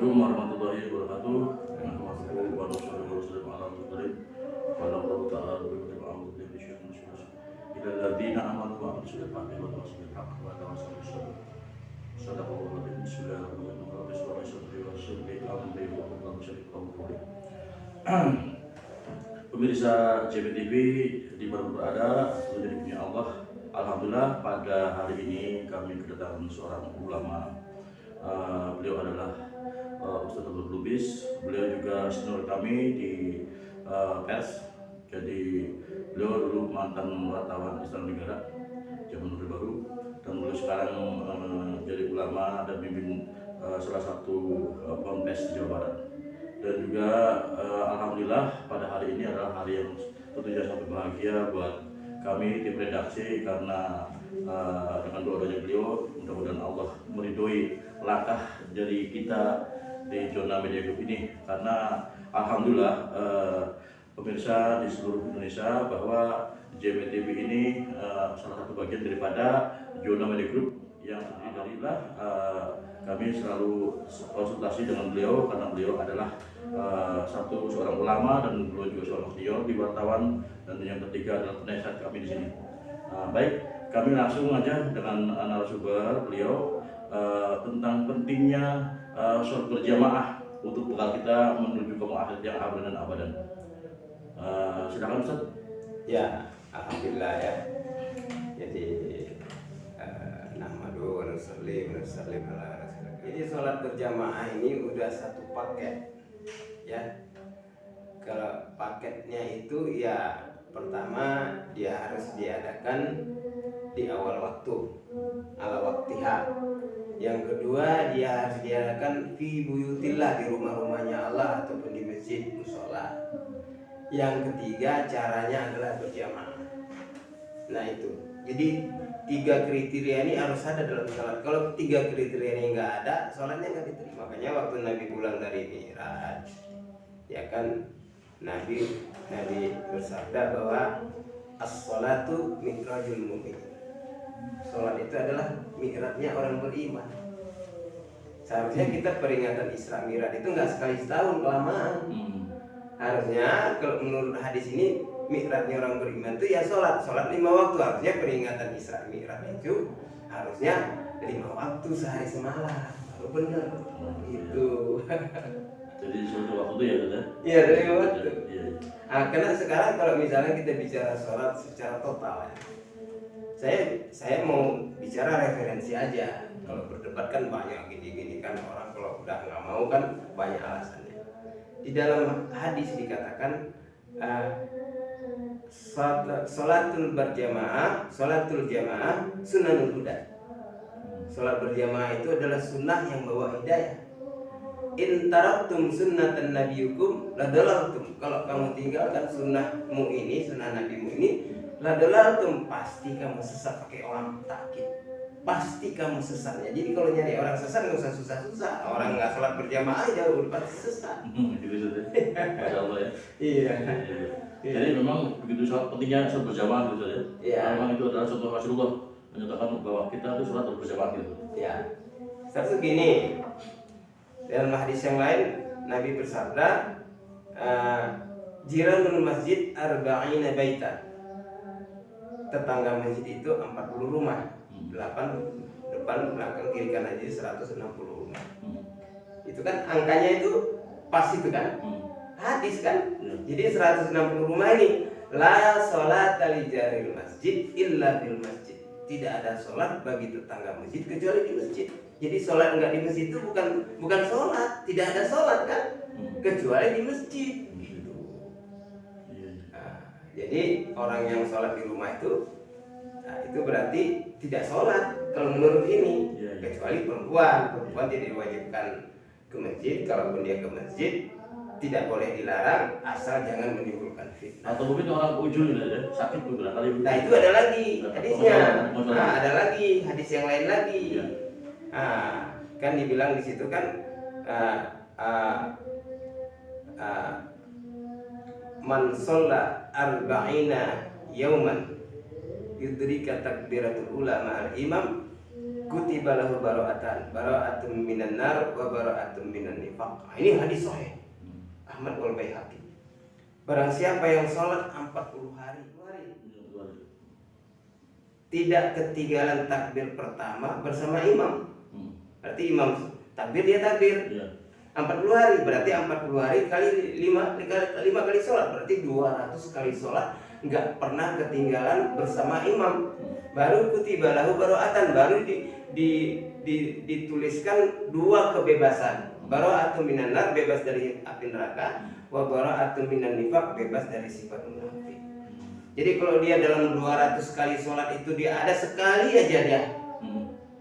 Assalamualaikum warahmatullahi wabarakatuh. Assalamualaikum warahmatullahi wabarakatuh. Wallahu ta'ala wa a'udzu billahi minasyaitonir rajim. Ilal ladzina amanu wa amilus solihati wa tawassaw bil haqqi wa tawassaw bis sabr. Shadaqallahu al-azim. Bismillahirrahmanirrahim. Rabbi shrah li sadri wa yassir li amri wahlul 'uqdatam min lisani. Pemirsa JBTV di mana berada, menjadi punya Allah. Alhamdulillah pada hari ini kami kedatangan seorang ulama. Beliau adalah Ustaz Abdul Lubis. Beliau juga senior kami di pers. Jadi beliau dulu mantan wartawan Istana Negara zaman Orde Baru, dan beliau sekarang jadi ulama dan pimpin salah satu ponpes di Jawa Barat. Dan juga alhamdulillah pada hari ini adalah hari yang tentunya sangat bahagia buat kami tim redaksi, karena dengan doa-doanya beliau mudah-mudahan Allah meridhoi langkah dari kita di Zona Media Group ini, karena alhamdulillah pemirsa di seluruh Indonesia bahwa JBTV ini salah satu bagian daripada Zona Media Group yang terdiri dari kami selalu konsultasi dengan beliau karena beliau adalah seorang ulama dan beliau juga seorang senior di wartawan, dan yang ketiga adalah penasihat kami di sini. Baik, kami langsung aja dengan narasumber beliau tentang pentingnya sholat berjamaah untuk bekal kita menuju ke akhirat yang abad dan abadan. Silakan Ustaz. Ya, alhamdulillah ya. Jadi nahmadu wa nusalli wa nusallim ala rasulillah. Jadi sholat berjamaah ini udah satu paket ya. Kalau paketnya itu ya pertama dia harus diadakan di awal waktu, ala waktiha. Yang kedua dia harus diadakan fi buyutillah, di rumah-rumahnya Allah ataupun di masjid musola. Yang ketiga caranya adalah berjamaah. Nah itu. Jadi 3 kriteria ini harus ada dalam sholat. Kalau 3 kriteria ini nggak ada, sholatnya nggak diterima. Makanya waktu Nabi pulang dari Mi'raj, ya kan Nabi bersabda bahwa as-sholatu mi'rajul mu'min. Sholat itu adalah mi'rajnya orang beriman. Seharusnya kita peringatan Isra Mi'raj itu nggak sekali setahun, kelamaan. Harusnya kalau menurut hadis ini mi'rajnya orang beriman itu ya sholat 5 waktu. Harusnya peringatan Isra Mi'raj itu harusnya 5 waktu sehari semalam, baru benar itu. Jadi suatu waktu ya kan? Iya, dari waktu. Iya. Nah, karena sekarang kalau misalnya kita bicara sholat secara total ya, saya mau bicara referensi aja. Kalau berdebat kan banyak gini-gini kan, orang kalau udah nggak mau kan banyak alasannya. Di dalam hadis dikatakan sholatul jamaah sunanul huda. Sholat berjamaah itu adalah sunnah yang bawa hidayah. In taraktum sunnatan nabiyukum ladalaltum. Kalau kamu tinggalkan sunnahmu ini, sunnah nabimu ini, ladalaltum, pasti kamu sesat. Pakai orang takkid, pasti kamu sesatnya. Jadi kalau nyari orang sesat nggak usah susah-susah. Orang nggak sholat berjamaah jauh udah pasti sesat. Gitu ya. Masya Allah ya. Iya. Jadi memang begitu pentingnya sholat berjamaah gitu ya. Iya. Memang itu adalah contoh Rasulullah menyatakan bahwa kita itu sholat berjamaah gitu. Ya. Satu gini. Dalam hadis yang lain Nabi bersabda, jiranul masjid arba'ina baitan. Tetangga masjid itu 40 rumah. 8 depan, belakang, kiri kanan, jadi 160 rumah. Itu kan angkanya itu pas itu kan? Hadis kan? Jadi 160 rumah ini la sholata li jaril masjid illa fil masjid. Tidak ada sholat bagi tetangga masjid kecuali di masjid. Jadi sholat enggak di masjid itu bukan sholat, tidak ada sholat kan, kecuali di masjid. Gitu. Nah, jadi orang yang sholat di rumah itu, nah, itu berarti tidak sholat kalau menurut ini, kecuali perempuan tidak diwajibkan ke masjid. Kalaupun dia ke masjid tidak boleh dilarang asal jangan menimbulkan fitnah. Atau mungkin orang ujung ya, sakit tuh kali. Nah itu ada lagi hadisnya. Nah, ada lagi hadis yang lain lagi. Kan dibilang di situ kan man sholla arba'ina yauman yudrika takbiratul ula ma'al imam kutiba lahu bara'atun minan nar wa bara'atun minan nifaq. Ini hadis sahih Ahmad wal Baihaqi. Barang siapa yang sholat 40 hari tidak ketinggalan takbir pertama bersama imam, berarti imam takbir dia takbir. 40 hari berarti 40 hari kali 5 kali sholat, berarti 200 kali sholat nggak pernah ketinggalan bersama imam. Baru kutiba lahu bara'atan, baru dituliskan 2 kebebasan. Bara'atun minan nar, bebas dari api neraka, wa bara'atun minan nifaq, bebas dari sifat munafik. Jadi kalau dia dalam 200 kali sholat itu dia ada sekali aja dia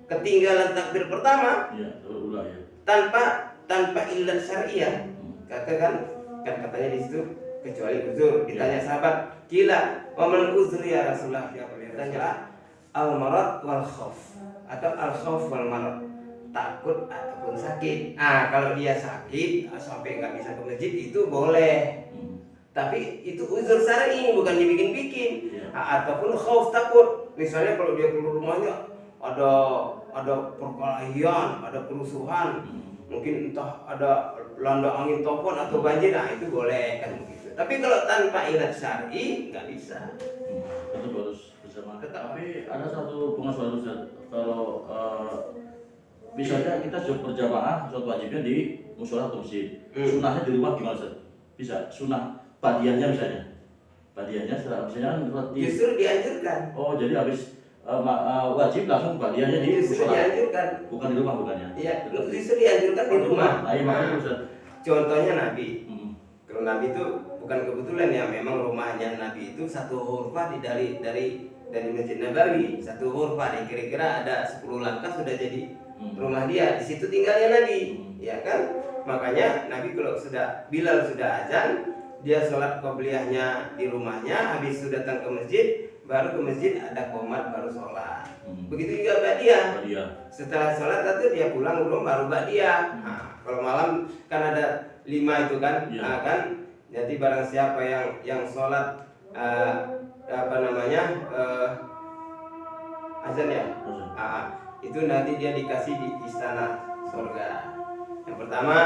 ketinggalan takbir pertama, tanpa illat syariah, katakan katanya di situ kecuali uzur. Ditanya sahabat, kila wa man uzur ya Rasulullah, dia bertanya al marad wal khauf, atau al khauf wal marad, takut ataupun sakit. Kalau dia sakit sampai nggak bisa ke masjid itu boleh, tapi itu uzur syar'i, bukan dibikin-bikin. Ataupun khauf, takut, misalnya kalau dia keluar rumahnya ada perkelahian, ada kerusuhan, mungkin entah ada landa angin topon atau banjir, itu boleh kan begitu. Tapi kalau tanpa ilat syar'i nggak bisa. Itu harus bersama. Tapi ada satu pengasuhan Ustaz, kalau misalnya kita berjamaah sholat wajibnya di musola atau masjid, sunahnya di rumah gimana Ustaz? Bisa sunah badiahnya misalnya, setelah misalnya justru dianjurkan. Oh, jadi habis wajib langsung badiahnya di justru musola, dianjurkan, bukan di rumah bukannya? Iya, justru dianjurkan di rumah. Makanya Ustaz. Contohnya Nabi. Kalau Nabi itu bukan kebetulan ya, memang rumahnya Nabi itu satu hurfa dari Masjid Nabawi, satu hurfa, kira-kira ada 10 langkah sudah jadi rumah dia. Di situ tinggalnya Nabi, ya kan? Makanya Nabi kalau Bilal sudah azan, dia sholat qobliyahnya di rumahnya, habis sudah datang ke masjid, baru ke masjid ada qomat baru sholat. Begitu juga ba'diyah. Setelah sholat itu dia pulang belum baru ba'diyah. Kalau malam kan ada 5 itu kan, kan. Jadi barang siapa yang sholat azan ya, itu nanti dia dikasih di istana surga. Yang pertama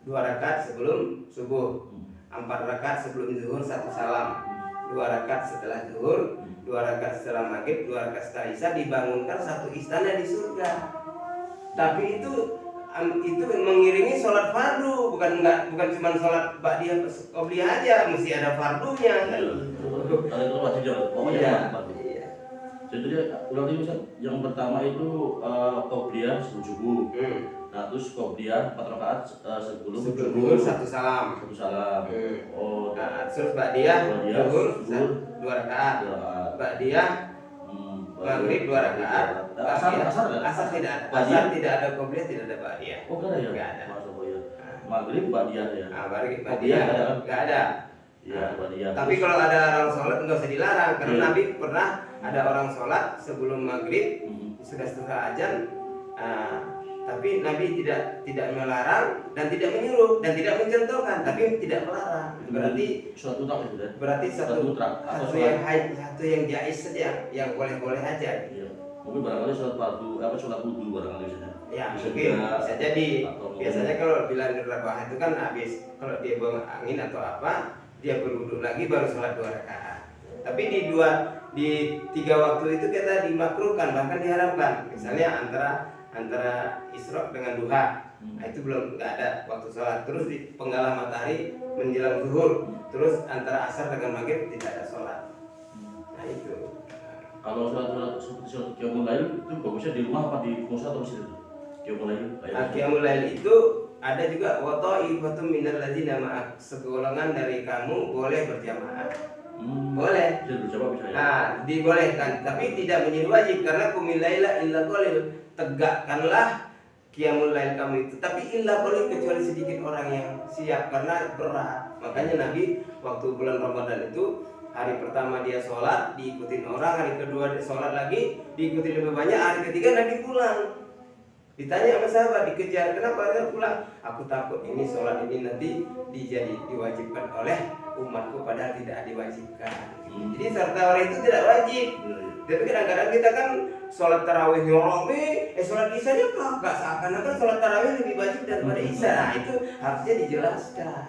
2 rakaat sebelum subuh, 4 rakaat sebelum zuhur 1 salam, 2 rakaat setelah zuhur, 2 rakaat setelah maghrib, 2 rakaat setelah isya, dibangunkan 1 istana di surga. Tapi itu mengiringi sholat fardu, bukan cuma sholat ba'diyah qobliyah aja, mesti ada fardunya kan. Kalau itu wajib pokoknya fardu. Jadi ulang lagi Ustaz, yang pertama itu qobliyah sebelum subuh. Nah, terus qobliyah 4 rakaat sebelum zuhur 1 salam. Oh, terus ba'diyah zuhur 2 rakaat. Ba'diyah maghrib 2 rakaat. Asar tidak ada. Asar tidak ada qobliyah, tidak ada ba'diyah. Oh, enggak ada ya? Enggak ada. Maghrib ba'diyah ya. Maghrib ba'diyah enggak ada. Iya, ba'diyah. Tapi kalau ada orang sholat enggak usah dilarang, karena Nabi pernah ada orang sholat sebelum maghrib, sudah setengah azan, tapi Nabi tidak melarang dan tidak menyuruh dan tidak mencontohkan, tapi tidak melarang. Berarti suatu tak itu berarti satu yang jais saja, yang boleh-boleh aja. Iya. Mungkin barangkali sholat fardu, sholat wudu barangkali saja. Ya, mungkin bisa jadi. Biasanya kalau Bilal bin Rabah itu kan habis kalau dia buang angin atau apa, dia berwudu lagi baru sholat 2 rakaat. Tapi di 3 waktu itu kita dimakruhkan, bahkan diharamkan. Misalnya antara isyraq dengan duha, itu belum nggak ada waktu sholat. Terus di penggalah matahari menjelang zuhur, terus antara asar dengan maghrib tidak ada sholat. Nah itu. Kalau sholat seperti sholat qiyamul lail itu bagusnya di rumah apa di musola atau masjid? Qiyamul lail. Qiyamul lail itu ada juga wa ta'ifatum minal ladzina ma'ak, segolongan dari kamu boleh berjamaah. Boleh. Dibolehkan, tapi tidak menjadi wajib, karena qumil laila illa qalil, tegakkanlah qiyamul lail kamu itu, tapi illa qalil, kecuali sedikit orang yang siap, karena berat. Makanya Nabi waktu bulan Ramadan itu hari pertama dia sholat diikutin orang, hari kedua dia sholat lagi diikuti lebih banyak, hari ketiga Nabi pulang. Ditanya sama sahabat, dikejar, kenapa dia pulang? Aku takut ini sholat ini nanti diwajibkan oleh umatku padahal tidak diwajibkan. Jadi sholat tarawih itu tidak wajib. Tapi kadang-kadang kita kan sholat tarawihnya rame, sholat isya-nya kagak, seakan-akan sholat tarawih lebih wajib daripada isya. Nah, itu harusnya dijelaskan.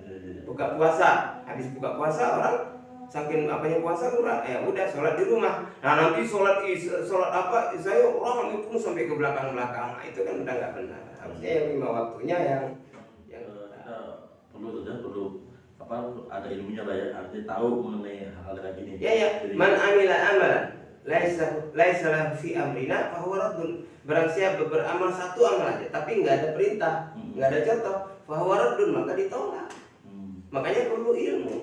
Gitu. Buka puasa, habis buka puasa orang saking apanya puasa kurang, udah sholat di rumah. Nah nanti sholat apa saya orang itu sampai ke belakang-belakang. Nah, itu kan udah nggak benar. Harusnya yang 5 waktunya yang perlu apa ada ilmunya lah ya, artinya tahu mengenai hal kayak gini. Ya. Man amila amalan laisa lahu fi amrina fa huwa raddun. Barang siapa beramal satu amal aja tapi nggak ada perintah, nggak ada contoh, fa huwa raddun, maka ditolak. Makanya perlu ilmu.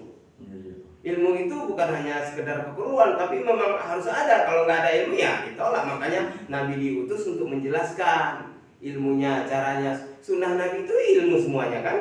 Ilmu itu bukan hanya sekedar keperluan, tapi memang harus ada. Kalau nggak ada ilmu ya ditolak. Makanya Nabi diutus untuk menjelaskan ilmunya, caranya. Sunnah Nabi itu ilmu semuanya kan.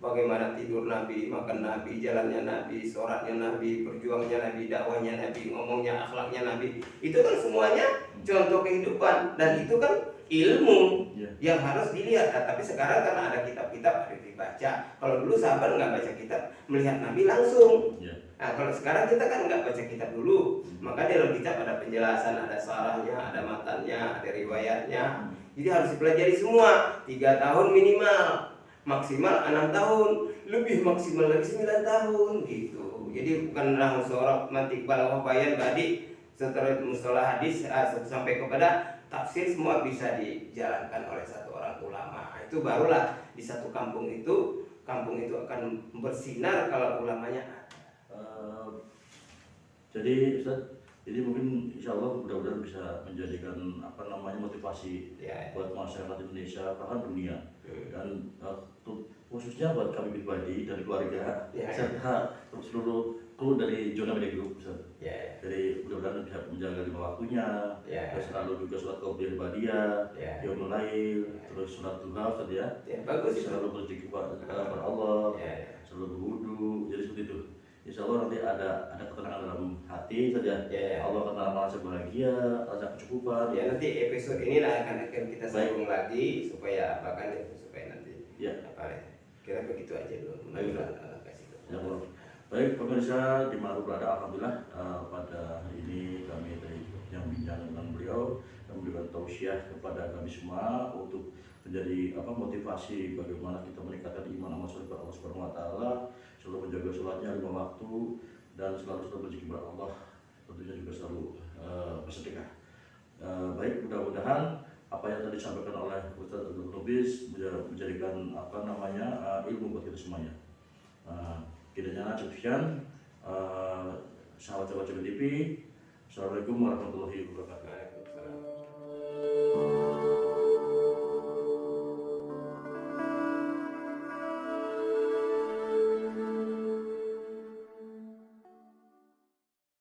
Bagaimana tidur Nabi, makan Nabi, jalannya Nabi, sholatnya Nabi, berjuangnya Nabi, dakwahnya Nabi, ngomongnya, akhlaknya Nabi. Itu kan semuanya contoh kehidupan. Dan itu kan ilmu yang harus dilihat. Nah, tapi sekarang karena ada kitab-kitab harus dibaca. Kalau dulu sahabat nggak baca kitab, melihat Nabi langsung. Nah, kalau sekarang kita kan nggak baca kitab dulu. Maka dalam kitab ada penjelasan, ada sarahnya, ada matannya, ada riwayatnya. Jadi harus dipelajari semua. 3 tahun minimal, maksimal 6 tahun, lebih maksimal lagi 9 tahun gitu. Jadi bukan seorang mati kepala wafayan badi setelah mustalah hadis sampai kepada tafsir semua bisa dijalankan oleh satu orang ulama. Itu barulah di satu kampung itu akan bersinar kalau ulamanya ada. Jadi Ustaz, jadi mungkin insya Allah mudah-mudahan bisa menjadikan motivasi buat masyarakat Indonesia bahkan dunia dan khususnya buat kami pribadi dan keluarga serta seluruh kru dari Jona Media Group. Jadi mudah-mudahan bisa menjaga 5 waktunya, terus selalu juga sholat qabliyah badiyah, yaumul lail, terus sholat duha Ustaz ya. Bagus. Selalu berzikir kepada Allah, selalu berwudu, jadi seperti itu. Insya Allah nanti ada ketenangan dalam hati saja. Allah akan merasa bahagia, rasa kecukupan. Nanti episode ini akan kita sambung lagi supaya nanti. Kira begitu aja dulu. Baik pemirsa dimanapun berada, alhamdulillah pada hari ini kami dari yang bincang dengan beliau dan memberikan tausiah kepada kami semua untuk menjadi motivasi bagaimana kita meningkatkan iman amal soleh kepada Allah Subhanahu wa taala, selalu menjaga sholatnya 5 waktu dan selalu berzikir kepada Allah, tentunya juga selalu bersedekah. Baik, mudah-mudahan apa yang tadi disampaikan oleh Ustaz Abdul Lubis menjadikan ilmu buat kita semuanya. Kiranya sekian sahabat TV. Assalamualaikum warahmatullahi wabarakatuh.